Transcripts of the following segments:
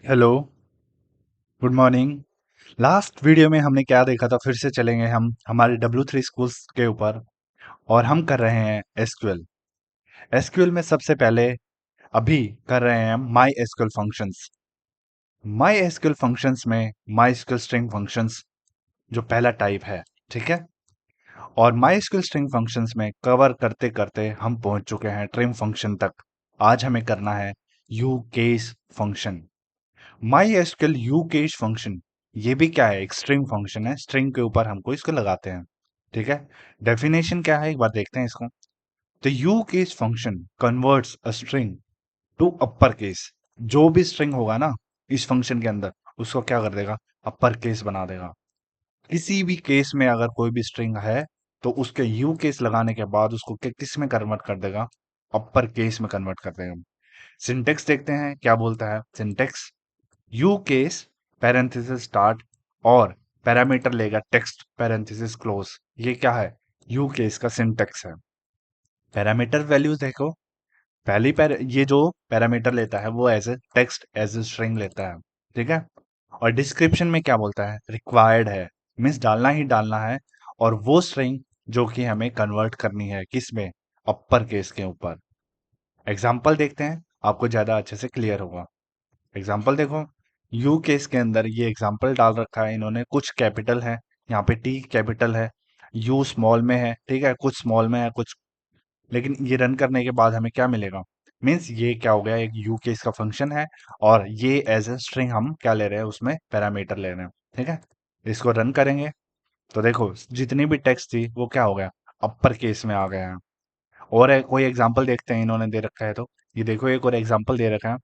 Hello, good morning. Last video में हमने क्या देखा था? फिर से चलेंगे हम हमारे W3 स्कूल्स के ऊपर और हम कर रहे हैं एसक्यूएल। एसक्यूएल में सबसे पहले अभी कर रहे हैं हम my SQL functions. My SQL functions में माई एसक्यूएल स्ट्रिंग फंक्शंस जो पहला टाइप है, ठीक है। और माई एसक्यूएल स्ट्रिंग फंक्शंस में कवर करते करते हम पहुंच चुके हैं ट्रिम फंक्शन तक। आज हमें करना है U case function. My SQL you case function, ये भी क्या है? एक स्ट्रिंग फंक्शन है। स्ट्रिंग के ऊपर हमको इसको लगाते हैं, ठीक है। डेफिनेशन क्या है, एक बार देखते हैं इसको। तो U case function converts a string to upper case. जो भी स्ट्रिंग होगा ना इस फंक्शन के अंदर, उसको क्या कर देगा? अपर केस बना देगा। किसी भी केस में अगर कोई भी स्ट्रिंग है तो उसके यू केस लगाने के बाद उसको किस में कन्वर्ट कर देगा? अपर केस में कन्वर्ट कर देगा। सिंटेक्स देखते हैं क्या बोलता है syntax. U case parenthesis start और पैरामीटर लेगा टेक्स्ट पैरेंथेसिस क्लोज। ये क्या है? यू केस का सिंटेक्स है। पैरामीटर वैल्यूज देखो। ये जो पैरामीटर लेता है वो as a text as a string लेता है, ठीक है। और डिस्क्रिप्शन में क्या बोलता है? रिक्वायर्ड है, मीन्स डालना ही डालना है। और वो स्ट्रिंग जो कि हमें कन्वर्ट करनी है किस में? अपर केस के ऊपर। एग्जाम्पल देखते हैं, आपको ज्यादा अच्छे से क्लियर होगा। एग्जाम्पल देखो, यू केस के अंदर ये एग्जाम्पल डाल रखा है इन्होंने। कुछ कैपिटल है, यहाँ पे टी कैपिटल है, यू स्मॉल में है, ठीक है, कुछ स्मॉल में है कुछ। लेकिन ये रन करने के बाद हमें क्या मिलेगा? मीन्स ये क्या हो गया? एक यू केस का फंक्शन है और ये एज ए स्ट्रिंग हम क्या ले रहे हैं? उसमें पैरामीटर ले रहे हैं, ठीक है। इसको रन करेंगे तो देखो जितनी भी टेक्स्ट थी वो क्या हो गया? अपर केस में आ गया है। और कोई एग्जांपल देखते हैं इन्होंने दे रखा है तो। ये देखो एक और एग्जांपल दे रखा है।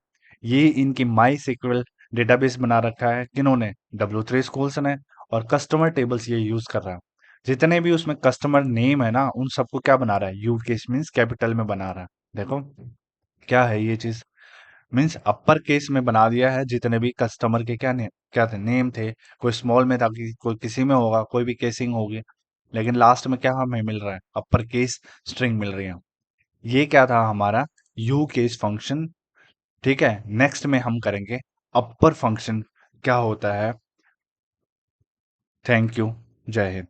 ये इनकी माई सिक्वल डेटाबेस बना रखा है किन्होंने? W3 स्कूल्स ने। और कस्टमर टेबल्स ये यूज कर रहा है। जितने भी उसमें कस्टमर नेम है ना उन सबको क्या बना रहा है? यू केस मीन्स कैपिटल में बना रहा है। देखो क्या है ये चीज। मीन्स अपर केस में बना दिया है। जितने भी कस्टमर के क्या थे? नेम थे। कोई स्मॉल में था, कोई किसी में होगा, कोई भी केसिंग होगी। लेकिन लास्ट में क्या हमें मिल रहा है? अपर केस स्ट्रिंग मिल रही है। ये क्या था हमारा? यू केस फंक्शन, ठीक है। नेक्स्ट में हम करेंगे अपर फंक्शन क्या होता है। Thank you. जय हिंद।